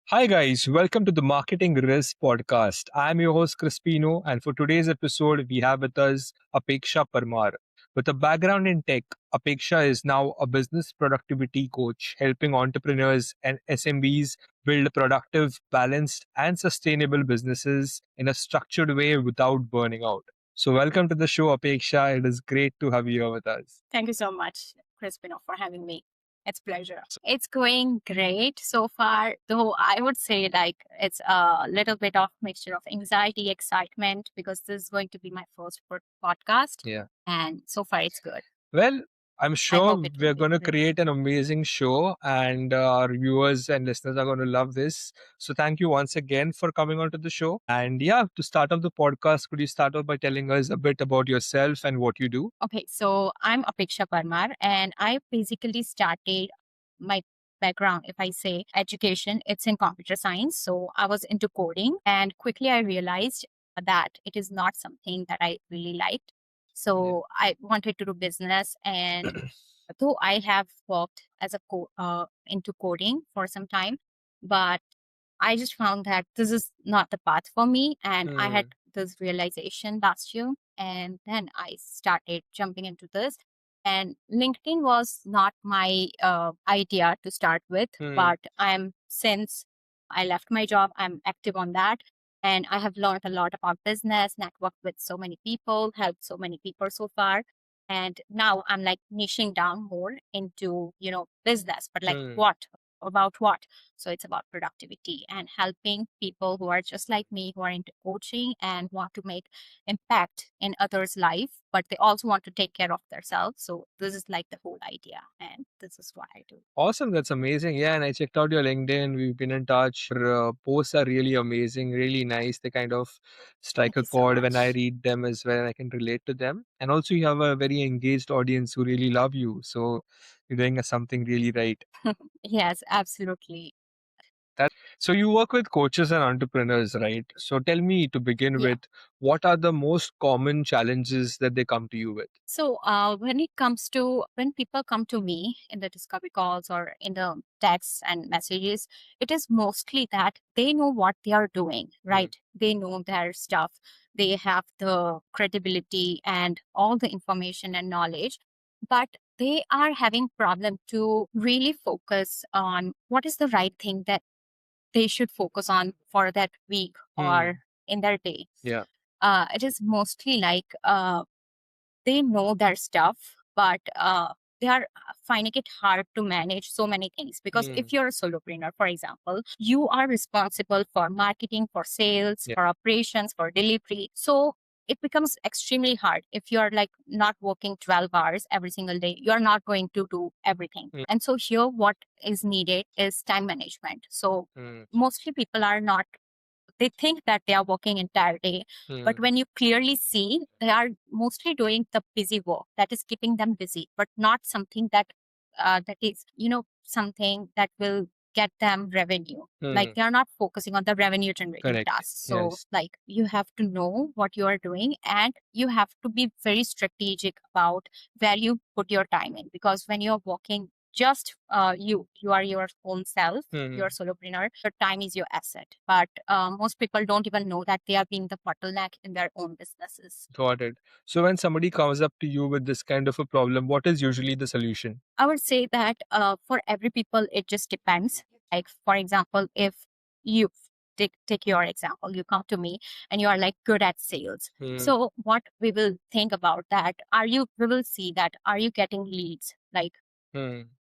Hi, guys. Welcome to the Marketing Rizz podcast. I'm your host, Crispino, and for today's episode, we have with us Apexa Parmar. With a background in tech, Apeksha is now a business productivity coach, helping entrepreneurs and SMBs build productive, balanced, and sustainable businesses in a structured way without burning out. So, welcome to the show, Apeksha. It is great to have you here with us. Thank you so much, Crispino, for having me. It's a pleasure. It's going great so far, though I would say it's a little bit of mixture of anxiety, excitement, because this is going to be my first podcast. Yeah. And so far it's good. Well, I'm I sure hope it will we're be going to great. create an amazing show, and our viewers and listeners are going to love this. So, thank you once again for coming onto the show. And yeah, to start off the podcast, could you start off by telling us a bit about yourself and what you do? Okay, so I'm Apeksha Parmar, and I basically started my background, if I say education, it's in computer science. So I was into coding, and quickly I realized that it is not something that I really liked. So I wanted to do business, and though I have worked as a into coding for some time, but I just found that this is not the path for me. And I had this realization last year. And then I started jumping into this. And LinkedIn was not my idea to start with, but since I left my job, I'm active on that. And I have learned a lot about business, networked with so many people, helped so many people so far. And now I'm like niching down more into, business, but like what? About what? So it's about productivity and helping people who are just like me, who are into coaching and want to make impact in others' life, but they also want to take care of themselves. So this is like the whole idea, and this is what I do. Awesome. That's amazing. Yeah. And I checked out your LinkedIn. We've been in touch. Your posts are really amazing, really nice. They kind of strike Thank a you so chord when I much. read them as well. And I can relate to them. And also, you have a very engaged audience who really love you. So you're doing something really right. Yes, absolutely. So you work with coaches and entrepreneurs, right? So tell me to begin Yeah. with, what are the most common challenges that they come to you with? So when people come to me in the discovery calls or in the texts and messages, it is mostly that they know what they are doing, right? They know their stuff. They have the credibility and all the information and knowledge, but they are having problem to really focus on what is the right thing that they should focus on for that week or in their day. Yeah. It is mostly they know their stuff, but they are finding it hard to manage so many things. Because if you're a solopreneur, for example, you are responsible for marketing, for sales, Yeah. for operations, for delivery. So it becomes extremely hard if you're like not working 12 hours every single day. You're not going to do everything. And so here, what is needed is time management. So mostly people are not, they think that they are working entire day, but when you clearly see, they are mostly doing the busy work that is keeping them busy, but not something that is something that will get them revenue. Like they are not focusing on the revenue generating Correct. tasks. So Yes. like you have to know what you are doing, and you have to be very strategic about where you put your time in, because when you're working just you are your own self, you're a solopreneur, your time is your asset. But most people don't even know that they are being the bottleneck in their own businesses. Got it. So when somebody comes up to you with this kind of a problem, what is usually the solution? I would say that for every people, it just depends. Like, for example, if you take your example, you come to me and you are like good at sales. So what we will think about that, we will see that, are you getting leads? Like,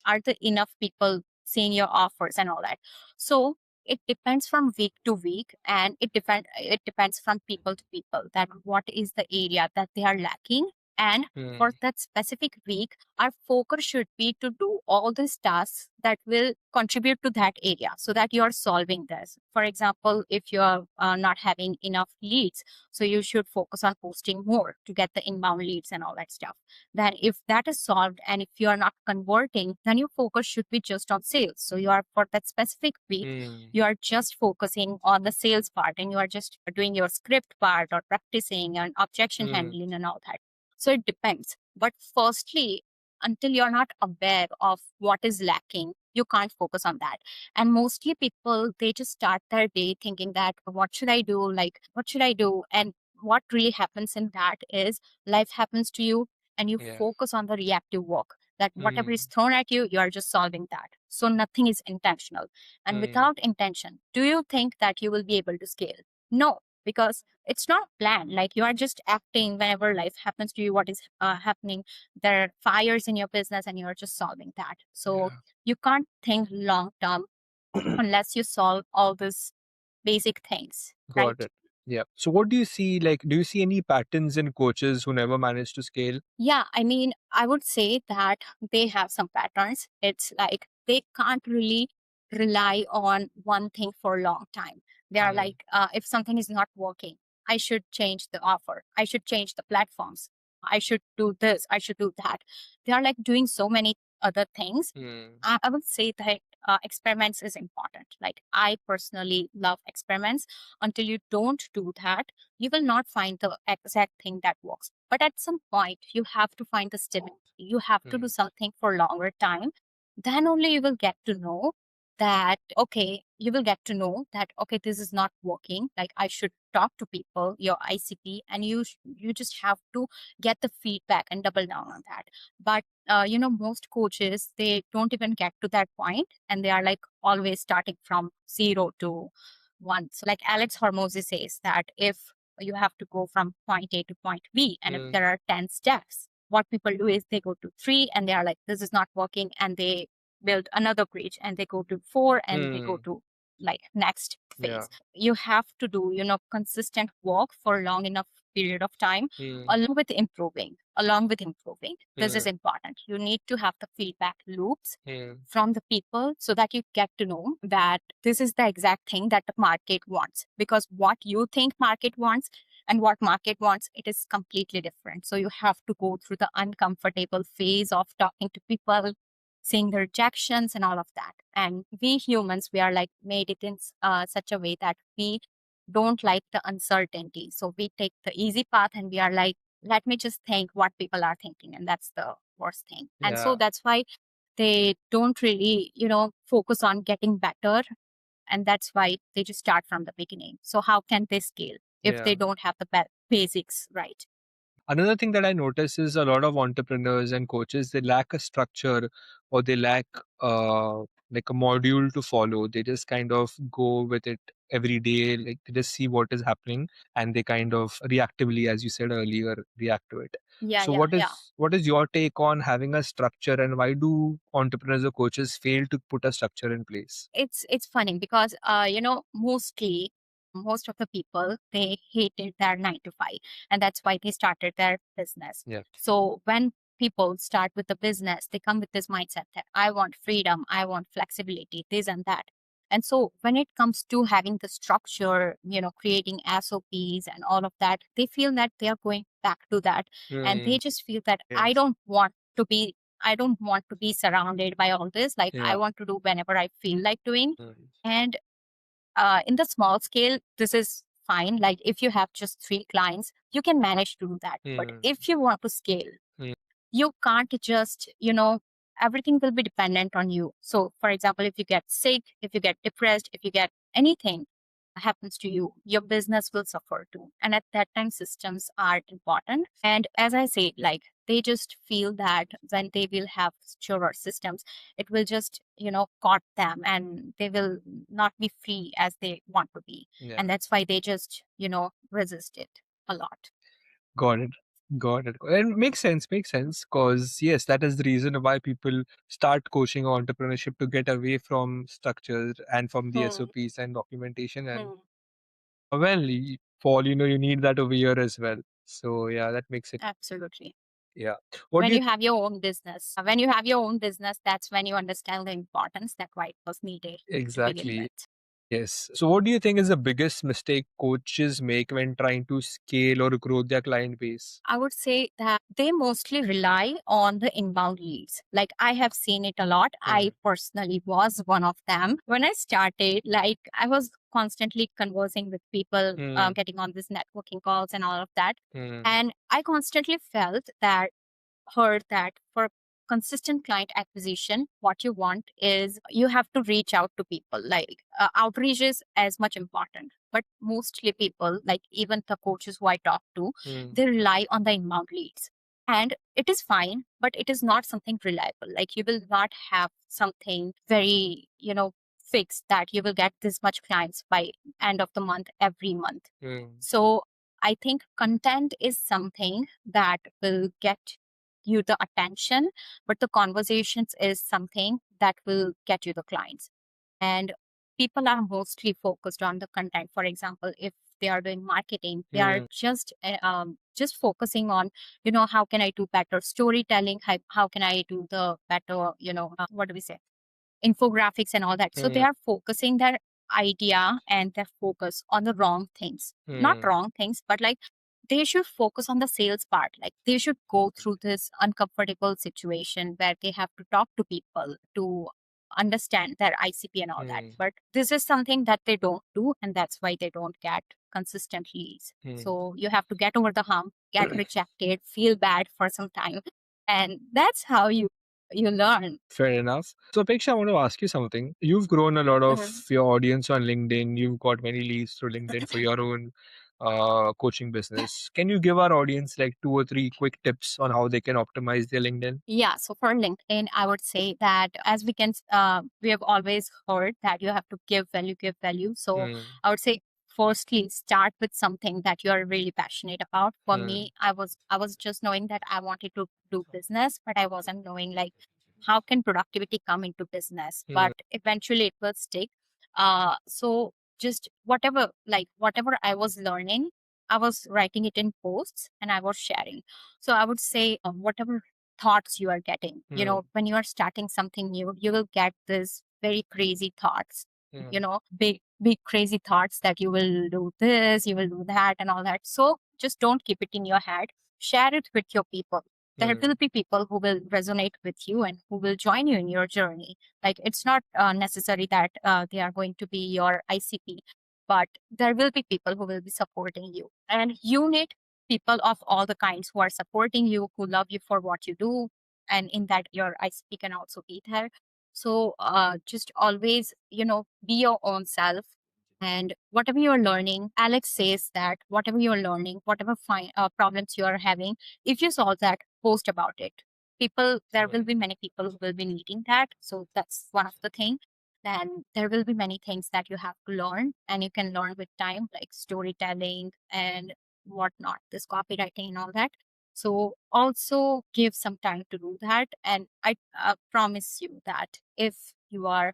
are there enough people seeing your offers and all that? So it depends from week to week, and it depends from people to people, that what is the area that they are lacking. And for that specific week, our focus should be to do all these tasks that will contribute to that area, so that you're solving this. For example, if you're not having enough leads, so you should focus on posting more to get the inbound leads and all that stuff. Then if that is solved, and if you are not converting, then your focus should be just on sales. So you are, for that specific week, you are just focusing on the sales part, and you are just doing your script part or practicing and objection handling and all that. So it depends. But firstly, until you're not aware of what is lacking, You can't focus on that. And mostly people, they just start their day thinking that, what should I do? Like, what should I do? And what really happens in that is life happens to you and you Yeah. focus on the reactive work, that whatever is Mm. thrown at you, you are just solving that. So nothing is intentional. And Mm. without intention, do you think that you will be able to scale? No, because it's not planned. Like, you are just acting whenever life happens to you, what is happening. There are fires in your business and you're just solving that. So Yeah. you can't think long term unless you solve all these basic things, Got right? it. Yeah. So what do you see? Like, do you see any patterns in coaches who never manage to scale? Yeah, I mean, I would say that they have some patterns. It's like they can't really rely on one thing for a long time. They are Mm. like, if something is not working, I should change the offer. I should change the platforms. I should do this. I should do that. They are like doing so many other things. Mm. I would say that experiments is important. Like, I personally love experiments. Until you don't do that, you will not find the exact thing that works. But at some point, you have to find the stability. You have to do Mm. something for a longer time. Then only you will get to know that, okay, you will get to know that, okay, this is not working. Like, I should talk to people, your ICP, and you just have to get the feedback and double down on that. But most coaches, they don't even get to that point, and they are like always starting from 0 to 1. So like Alex Hormozy says that if you have to go from point A to point B, and if Mm. there are 10 steps, what people do is they go to 3 and they are like, this is not working, and they build another bridge, and they go to 4 and they go Mm. to like next Yeah. phase. You have to do consistent work for long enough period of time, Mm. along with improving. This is Mm. important. You need to have the feedback loops Mm. from the people so that you get to know that this is the exact thing that the market wants, because what you think market wants and what market wants, it is completely different. So you have to go through the uncomfortable phase of talking to people, seeing the rejections and all of that. And we humans, we are like made it in such a way that we don't like the uncertainty. So we take the easy path and we are like, let me just think what people are thinking. And that's the worst thing. And so Yeah. that's why they don't really, focus on getting better. And that's why they just start from the beginning. So how can they scale if Yeah. they don't have the basics right? Another thing that I notice is a lot of entrepreneurs and coaches, they lack a structure, or they lack uh, like a module to follow. They just kind of go with it every day. Like, they just see what is happening and they kind of reactively, as you said earlier, react to it. Yeah, So yeah, yeah. what is your take on having a structure, and why do entrepreneurs or coaches fail to put a structure in place? It's funny because mostly most of the people, they hated their 9 to 5, and that's why they started their business. Yeah. So when people start with the business, they come with this mindset that I want freedom, I want flexibility, this and that. And so when it comes to having the structure, creating SOPs and all of that, they feel that they are going back to that, and Mm. they just feel that Yes. I don't want to be surrounded by all this. Like, I Yeah. want to do whenever I feel like doing. Mm. And in the small scale, this is fine. Like, if you have just 3 clients, you can manage to do that. But Mm. if you want to scale, Mm. you can't just, everything will be dependent on you. So, for example, if you get sick, if you get depressed, if you get anything happens to you, your business will suffer too. And at that time, systems are important. And as I say, like, they just feel that when they will have structure or systems, it will just, caught them, and they will not be free as they want to be. Yeah. And that's why they just, resist it a lot. Got it. Got it. And makes sense. Makes sense. Because, yes, that is the reason why people start coaching or entrepreneurship, to get away from structure and from the Hmm. SOPs and documentation. And, Hmm. well, Paul, you need that over here as well. So, yeah, that makes it. Absolutely. Yeah. What do you When you have your own business, that's when you understand the importance that why it was needed to begin exactly? with. Yes. So, what do you think is the biggest mistake coaches make when trying to scale or grow their client base? I would say that they mostly rely on the inbound leads. Like, I have seen it a lot. I Mm. personally was one of them. When I started, like, I was constantly conversing with people, Mm. getting on these networking calls and all of that. Mm. And I constantly felt that, heard that for consistent client acquisition, what you want is you have to reach out to people. Like outreach is as much important, but mostly people, like even the coaches who I talk to, they rely on the inbound leads. And it is fine, but it is not something reliable. Like you will not have something very, fixed that you will get this much clients by end of the month every month. So I think content is something that will get you the attention, but the conversations is something that will get you the clients. And people are mostly focused on the content. For example, if they are doing marketing, they are just focusing on, how can I do better storytelling? How can I do the better, what do we say? Infographics and all that. So they are focusing their idea and their focus on the wrong things. Not wrong things, but like they should focus on the sales part. Like they should go through this uncomfortable situation where they have to talk to people to understand their ICP and all that. But this is something that they don't do, and that's why they don't get consistent leads. So you have to get over the hump, get rejected, feel bad for some time, and that's how you learn. Fair enough. So, Apeksha, I want to ask you something. You've grown a lot of your audience on LinkedIn. You've got many leads through LinkedIn for your own coaching business. Can you give our audience like 2 or 3 quick tips on how they can optimize their LinkedIn? Yeah. So for LinkedIn, I would say that as we have always heard that you have to give value, give value. So I would say firstly, start with something that you are really passionate about. For me, I was just knowing that I wanted to do business, but I wasn't knowing like how can productivity come into business. But eventually it will stick. So just whatever I was learning, I was writing it in posts and I was sharing. So I would say whatever thoughts you are getting, when you are starting something new, you will get this very crazy thoughts, big crazy thoughts that you will do this, you will do that and all that. So just don't keep it in your head, share it with your people. There will be people who will resonate with you and who will join you in your journey. Like it's not necessary that they are going to be your ICP, but there will be people who will be supporting you, and you need people of all the kinds who are supporting you, who love you for what you do. And in that, your ICP can also be there. So just always, be your own self. And whatever you're learning, Alex says that whatever you're learning, whatever problems you are having, if you solve that, post about it. There will be many people who will be needing that. So that's one of the things. Then there will be many things that you have to learn, and you can learn with time, like storytelling and whatnot, this copywriting and all that. So also give some time to do that. And I promise you that if you are,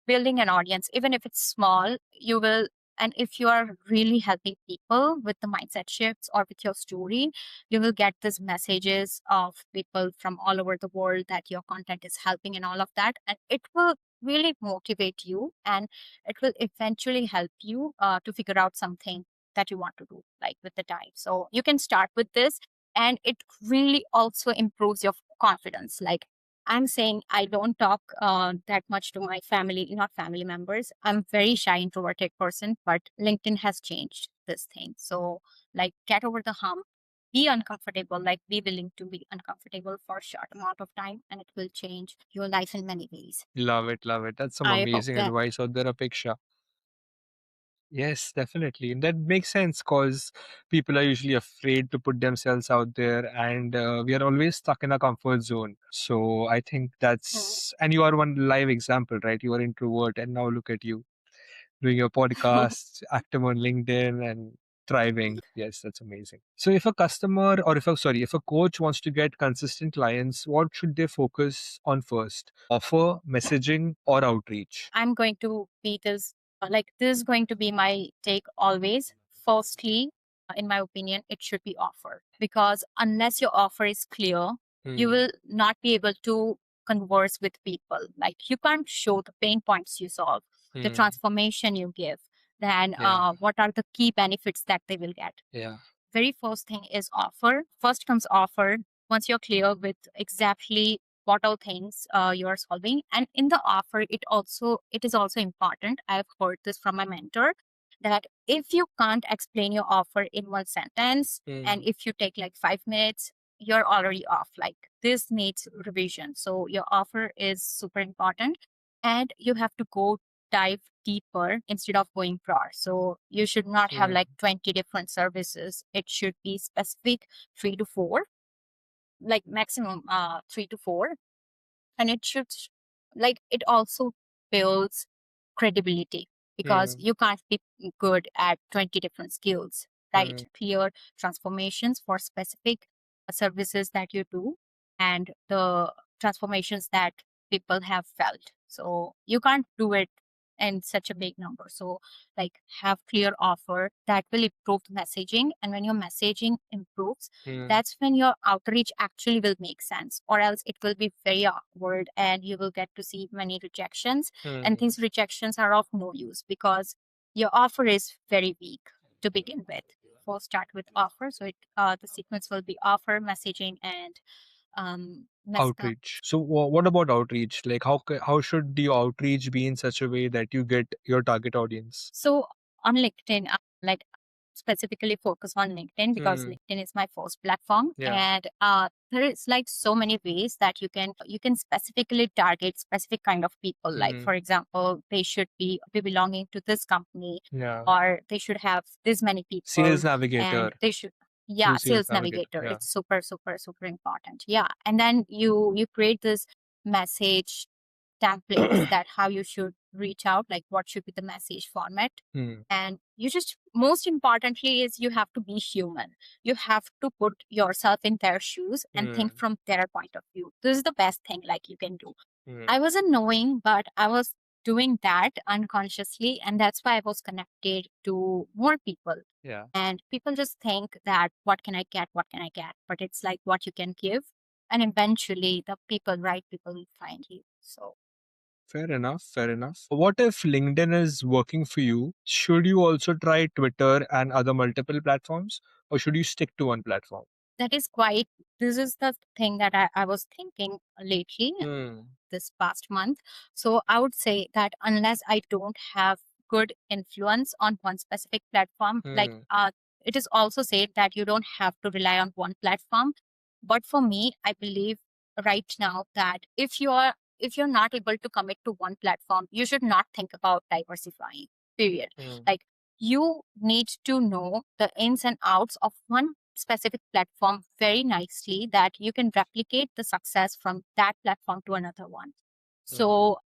building an audience, even if it's small, you will. And if you are really helping people with the mindset shifts or with your story, you will get these messages of people from all over the world that your content is helping and all of that. And it will really motivate you, and it will eventually help you to figure out something that you want to do, like with the time. So you can start with this, and it really also improves your confidence. Like I'm saying, I don't talk that much to my family, not family members. I'm very shy, introverted person, but LinkedIn has changed this thing. So, like, get over the hump, be uncomfortable, like, be willing to be uncomfortable for a short amount of time, and it will change your life in many ways. Love it, love it. That's some I hope amazing that. advice out there, Apeksha. Yes, definitely. And that makes sense because people are usually afraid to put themselves out there, and we are always stuck in a comfort zone. So I think and you are one live example, right? You are introvert, and now look at you doing your podcast, active on LinkedIn, and thriving. Yes, that's amazing. So if a customer, or if a coach wants to get consistent clients, what should they focus on first? Offer, messaging, or outreach? I'm going to be this is going to be my take always. Firstly, in my opinion, it should be offer, because unless your offer is clear, you will not be able to converse with people. Like you can't show the pain points you solve, the transformation you give, then what are the key benefits that they will get. Yeah. Very first thing is offer. First comes offer. Once you're clear with exactly what all things you are solving, and in the offer, it is also important. I've heard this from my mentor, that if you can't explain your offer in one sentence, and if you take like 5 minutes, you're already off. Like this needs revision. So your offer is super important and you have to go dive deeper instead of going broad. So you should not have like 20 different services. It should be specific, 3 to 4, like maximum 3 to 4. And it should like it also builds credibility because you can't be good at 20 different skills, right? Clear transformations for specific services that you do and the transformations that people have felt. So you can't do it in such a big number. So like have clear offer that will improve the messaging, and when your messaging improves, that's when your outreach actually will make sense, or else it will be very awkward and you will get to see many rejections. And these rejections are of no use because your offer is very weak to begin with. We'll start with offer. So the sequence will be offer, messaging, and Outreach. So what about outreach? Like how should the outreach be in such a way that you get your target audience? So on LinkedIn, like specifically focus on LinkedIn because LinkedIn is my first platform. Yeah. And there is like so many ways that you can specifically target specific kind of people. Like for example, they should be belonging to this company, Yeah. or they should have this many people, Sales navigator. and they should Through sales navigator. Yeah. It's super super super important. Yeah. And then you create this message templates that how you should reach out, like what should be the message format. And you just, most importantly is you have to be human. You have to put yourself in their shoes and think from their point of view. This is the best thing like you can do. I wasn't knowing, but I was doing that unconsciously, and that's why I was connected to more people. Yeah. And people just think that what can I get, what can I get, but it's like what you can give, and eventually the right people will find you. So Fair enough. Fair enough. What if LinkedIn is working for you? Should you also try Twitter and other multiple platforms, or should you stick to one platform? that is quite, this is the thing that I was thinking lately, this past month. So I would say that unless I don't have good influence on one specific platform, like it is also said that you don't have to rely on one platform. But for me, I believe right now that if you're not able to commit to one platform, you should not think about diversifying. Period. Like you need to know the ins and outs of one specific platform very nicely that you can replicate the success from that platform to another one. So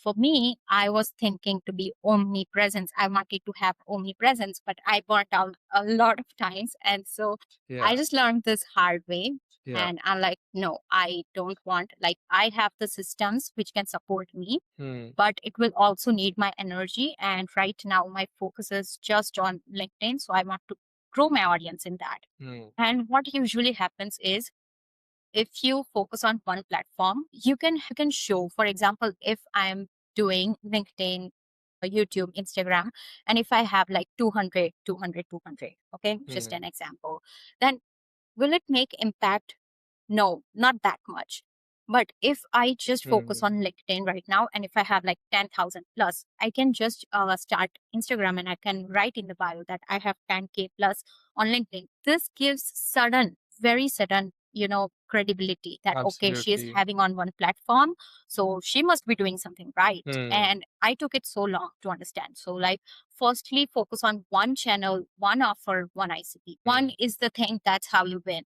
for me, I was thinking to be omnipresent. I wanted to have omnipresence, but I burnt out a lot of times. And so I just learned this hard way. Yeah. And I'm like, no, I don't want, like, I have the systems which can support me, but it will also need my energy. And right now, my focus is just on LinkedIn. So I want to grow my audience in that. And what usually happens is if you focus on one platform, you can show, for example, if I'm doing LinkedIn, YouTube, Instagram, and if I have like 200, 200, 200, okay, just an example, then will it make impact? No, not that much. But if I just focus on LinkedIn right now, and if I have like 10,000 plus, I can just start Instagram and I can write in the bio that I have 10K plus on LinkedIn. This gives very sudden, credibility that, okay, she is Absolutely. having on one platform. So she must be doing something right. And I took it so long to understand. So like, firstly, focus on one channel, one offer, one ICP. One is the thing. That's how you win.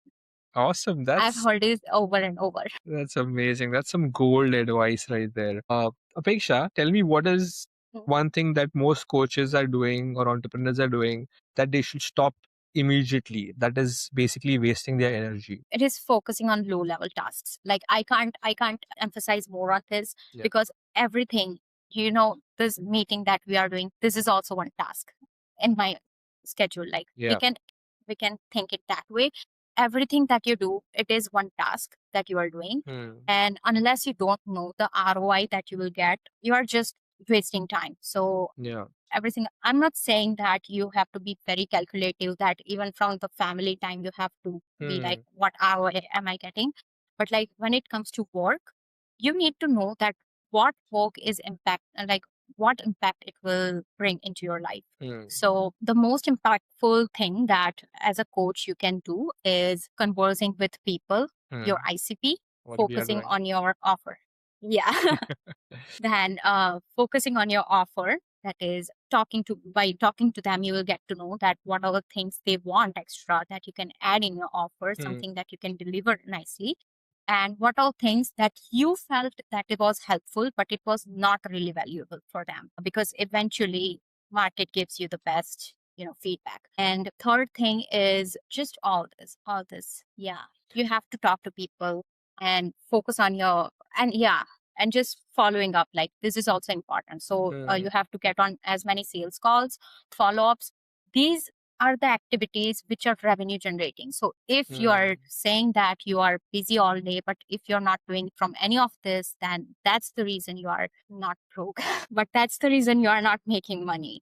Awesome. I've heard it over and over. That's amazing. That's some gold advice right there. Apeksha, tell me, what is one thing that most coaches are doing or entrepreneurs are doing that they should stop immediately, that is basically wasting their energy? It is focusing on low level tasks. Like I can't emphasize more on this. Yeah. Because everything, this meeting that we are doing, this is also one task in my schedule. Like Yeah. we can think it that way. Everything that you do, it is one task that you are doing. And unless you don't know the ROI that you will get, you are just wasting time. So Yeah. everything, I'm not saying that you have to be very calculative, that even from the family time you have to be like, what ROI am I getting? But like when it comes to work, you need to know that what work is impact, like what impact it will bring into your life. Hmm. So the most impactful thing that as a coach you can do is conversing with people, your Hmm. ICP, What we are focusing doing. on your offer. Yeah. Then focusing on your offer, that is by talking to them, you will get to know that what are the things they want extra that you can add in your offer, Hmm. something that you can deliver nicely, and what are things that you felt that it was helpful but it was not really valuable for them, because eventually market gives you the best feedback. And third thing is just all this, yeah, you have to talk to people and focus on your, and yeah, and just following up, like this is also important. So Hmm. you have to get on as many sales calls, follow-ups. These are the activities which are revenue generating. So if you Hmm. are saying that you are busy all day, but if you're not doing from any of this, then that's the reason you are not broke, but that's the reason you are not making money.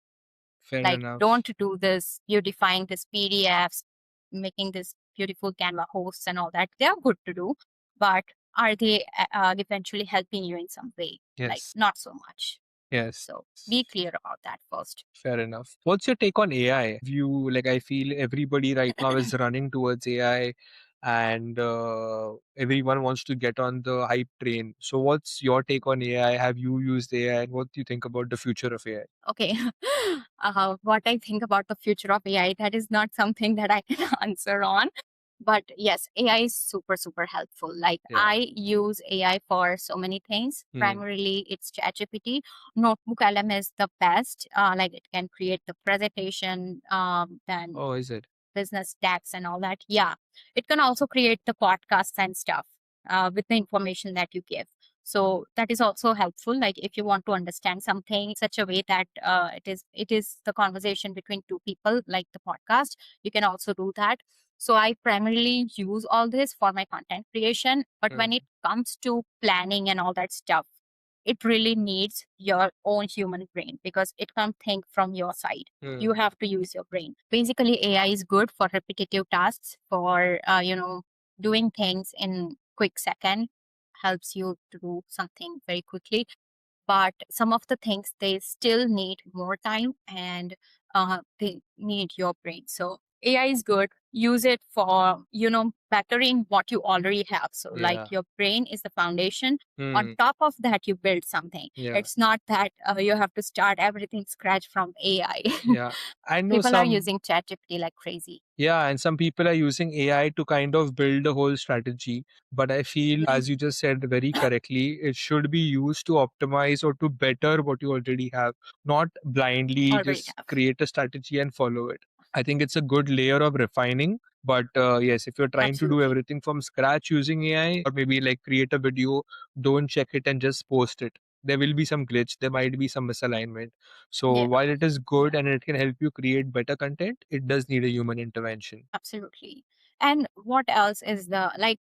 Fair Like, enough. don't do this beautifying this PDFs, making this beautiful Canva hosts and all that. They're good to do, but are they eventually helping you in some way? Like, Yes. not so much. Yes. So be clear about that first. Fair enough. What's your take on AI? You like, I feel everybody right now is running towards AI, and everyone wants to get on the hype train. So, what's your take on AI? Have you used AI, and what do you think about the future of AI? Okay. What I think about the future of AI, that is not something that I can answer on. But yes, AI is super, super helpful. Like, Yeah. I use AI for so many things. Hmm. Primarily, it's ChatGPT. Notebook LM is the best. Like, it can create the presentation, then Oh, is it? business decks and all that. Yeah. It can also create the podcasts and stuff with the information that you give. So that is also helpful. Like, if you want to understand something in such a way that it is the conversation between two people, like the podcast, you can also do that. So I primarily use all this for my content creation. But Hmm. when it comes to planning and all that stuff, it really needs your own human brain, because it can't think from your side. Hmm. You have to use your brain. Basically, AI is good for repetitive tasks, for doing things in quick second, helps you to do something very quickly. But some of the things, they still need more time, and they need your brain. So AI is good. Use it for bettering what you already have. So like, Yeah. your brain is the foundation. On Hmm. top of that, you build something. Yeah. It's not that you have to start everything scratch from AI. Yeah. I know People are some. using ChatGPT like crazy. Yeah, and some people are using AI to kind of build a whole strategy. But I feel, Yeah. as you just said very correctly, it should be used to optimize or to better what you already have, not blindly Already just have. create a strategy and follow it. I think it's a good layer of refining. But yes, if you're trying to do Absolutely. everything from scratch using AI, or maybe like create a video, don't check it and just post it. There will be some glitch, there might be some misalignment. So Yeah. while it is good Yeah. and it can help you create better content, it does need a human intervention. Absolutely. And what else is the like,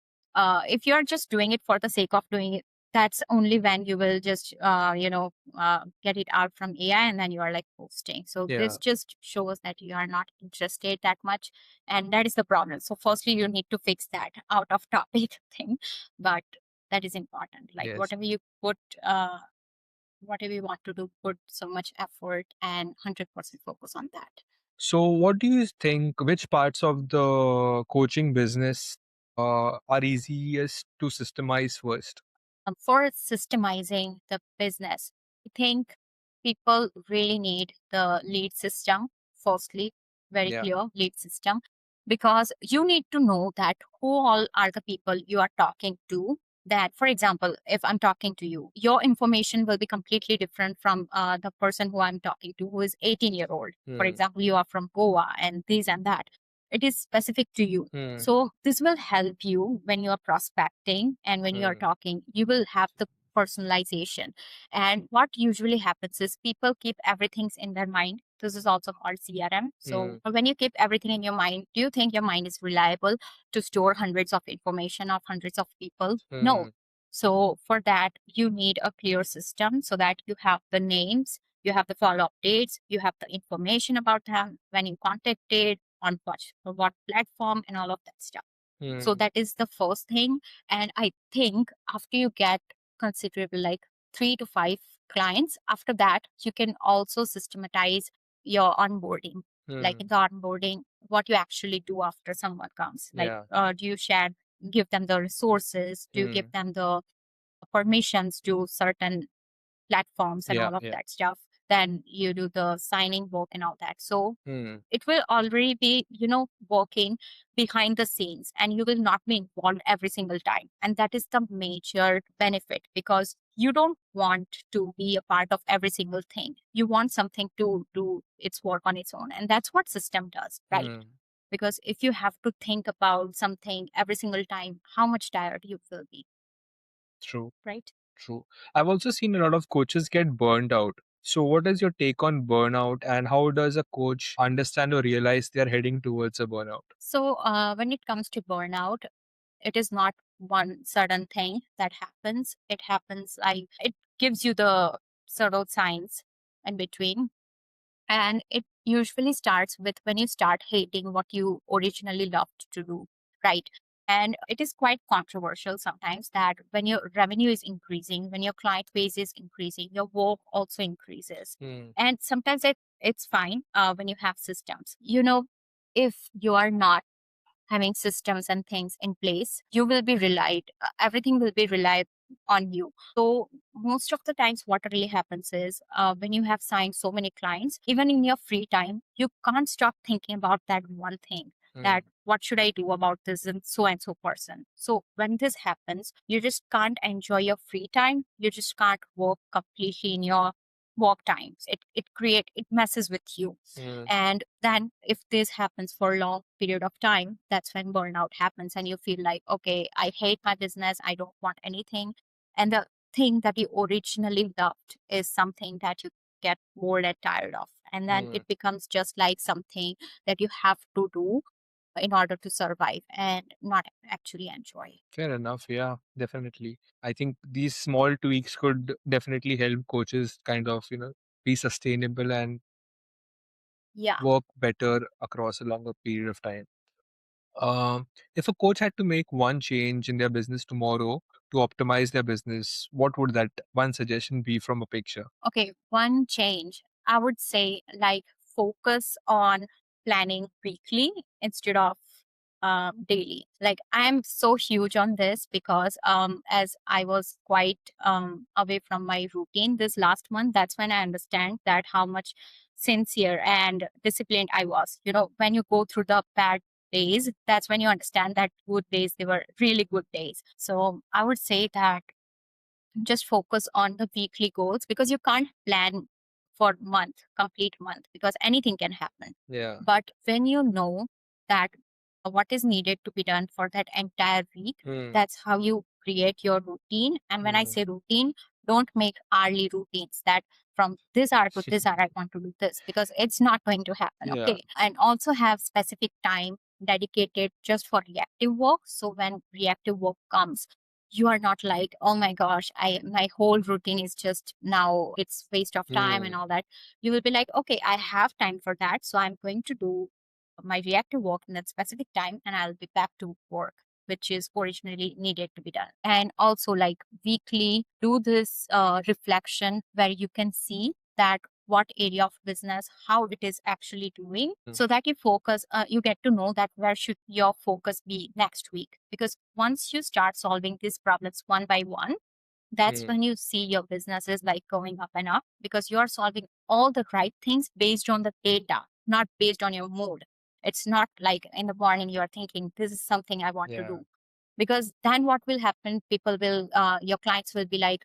if you're just doing it for the sake of doing it, that's only when you will just get it out from AI and then you are like posting. So Yeah. this just shows that you are not interested that much, and that is the problem. So firstly, you need to fix that out of topic thing, but that is important. Like, Yes. whatever you put, whatever you want to do, put so much effort and 100% focus on that. So, what do you think? Which parts of the coaching business are easiest to systemize first? For systemizing the business, I think people really need the lead system, firstly, very Yeah. clear lead system, because you need to know that who all are the people you are talking to. That, for example, if I'm talking to you, your information will be completely different from the person who I'm talking to, who is 18-year-old. For Hmm. example, you are from Goa and this and that. It is specific to you. Hmm. So this will help you when you are prospecting and when you are Hmm. talking. You will have the personalization. And what usually happens is people keep everything in their mind. This is also called CRM. Hmm. So when you keep everything in your mind, do you think your mind is reliable to store hundreds of information of hundreds of people? No. Hmm. So for that, you need a clear system so that you have the names, you have the follow-up dates, you have the information about them, when you contacted, on what platform, and all of that stuff. So Hmm. that is the first thing. And I think after you get considerable, like 3 to 5 clients. After that, you can also systematize your onboarding. Like in the onboarding, what you actually do after someone comes. Like, do you give them the resources? Do you give them the permissions to certain platforms and all of that stuff? Then you do the signing work and all that. So it will already be, working behind the scenes, and you will not be involved every single time. And that is the major benefit, because you don't want to be a part of every single thing. You want something to do its work on its own. And that's what system does, right? Because if you have to think about something every single time, how much tired you will be, True. right? True. I've also seen a lot of coaches get burned out. So, what is your take on burnout, and how does a coach understand or realize they are heading towards a burnout? So, when it comes to burnout, it is not one certain thing that happens. It happens like it gives you the subtle signs in between. And it usually starts with when you start hating what you originally loved to do, right? And it is quite controversial sometimes that when your revenue is increasing, when your client base is increasing, your work also increases. And sometimes it's fine when you have systems. If you are not having systems and things in place, you will be relied, everything will be relied on you. So most of the times what really happens is when you have signed so many clients, even in your free time, you can't stop thinking about that one thing, that what should I do about this and so person. So when this happens, you just can't enjoy your free time. You just can't work completely in your work times. It messes with you. And then if this happens for a long period of time, that's when burnout happens, and you feel like, okay, I hate my business. I don't want anything. And the thing that you originally loved is something that you get bored and tired of. And then it becomes just like something that you have to do in order to survive and not actually enjoy. Fair enough. Yeah, definitely. I think these small tweaks could definitely help coaches kind of, be sustainable and Yeah. work better across a longer period of time. Um, if a coach had to make one change in their business tomorrow to optimize their business, what would that one suggestion be from Apeksha? Okay, one change, I would say, like, focus on planning weekly instead of daily. Like, I'm so huge on this because as I was quite away from my routine this last month, that's when I understand that how much sincere and disciplined I was. When you go through the bad days, that's when you understand that good days, they were really good days. So I would say that just focus on the weekly goals, because you can't plan for complete month, because anything can happen. Yeah. But when you know that what is needed to be done for that entire week, that's how you create your routine. And when I say routine, don't make hourly routines that from this hour to this hour I want to do this, because it's not going to happen. Yeah. Okay. And also have specific time dedicated just for reactive work. So when reactive work comes, you are not like, oh my gosh, my whole routine is just now it's waste of time and all that. You will be like, okay, I have time for that, so I'm going to do my reactive work in that specific time, and I'll be back to work, which is originally needed to be done. And also, like, weekly do this reflection where you can see that what area of business, how it is actually doing, so that you focus, you get to know that where should your focus be next week. Because once you start solving these problems one by one, that's when you see your business is like going up and up, because you are solving all the right things based on the data, not based on your mood. It's not like in the morning you are thinking, this is something I want to do. Because then what will happen, people will your clients will be like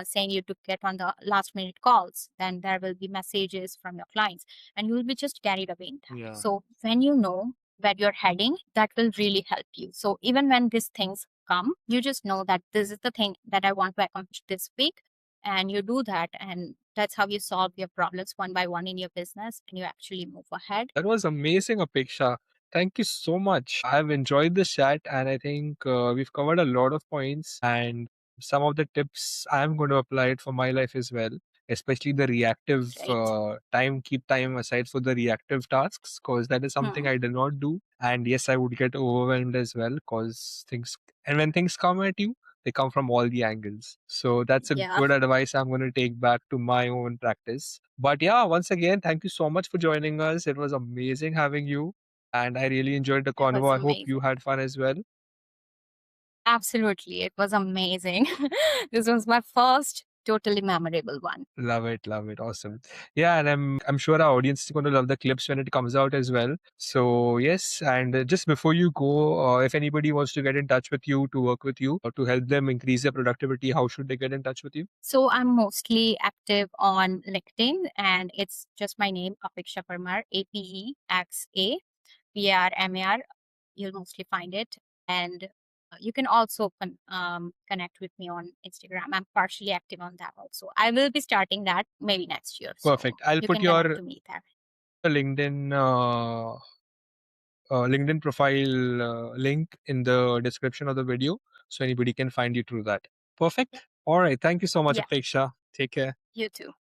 saying you to get on the last minute calls, then there will be messages from your clients, and you will be just carried away in that. So when you know where you're heading, that will really help you. So even when these things come, you just know that this is the thing that I want to accomplish this week, and you do that, and that's how you solve your problems one by one in your business, and you actually move ahead. That was amazing, Apeksha. Thank you so much. I've enjoyed this chat, and I think we've covered a lot of points. And some of the tips I'm going to apply it for my life as well, especially the reactive Right. time, keep time aside for the reactive tasks, because that is something I did not do. And yes, I would get overwhelmed as well, because things, and when things come at you, They come from all the angles. So that's a Yeah, good advice I'm going to take back to my own practice. But yeah, once again, thank you so much for joining us. It was amazing having you. And I really enjoyed the it was convo. I hope you amazing. had fun as well. Absolutely. It was amazing. This was my first totally memorable one. Love it. Awesome. Yeah, and I'm sure our audience is going to love the clips when it comes out as well. So yes, and just before you go, if anybody wants to get in touch with you to work with you or to help them increase their productivity, how should they get in touch with you? So I'm mostly active on LinkedIn, and it's just my name, Apexa Parmar, Apexa Parmar. You'll mostly find it. And you can also connect with me on Instagram. I'm partially active on that also. I will be starting that maybe next year. So Perfect. I'll you put can connect your to me there. LinkedIn LinkedIn profile link in the description of the video, so anybody can find you through that. Perfect. All right. Thank you so much, Yeah, Apeksha. Take care. you too.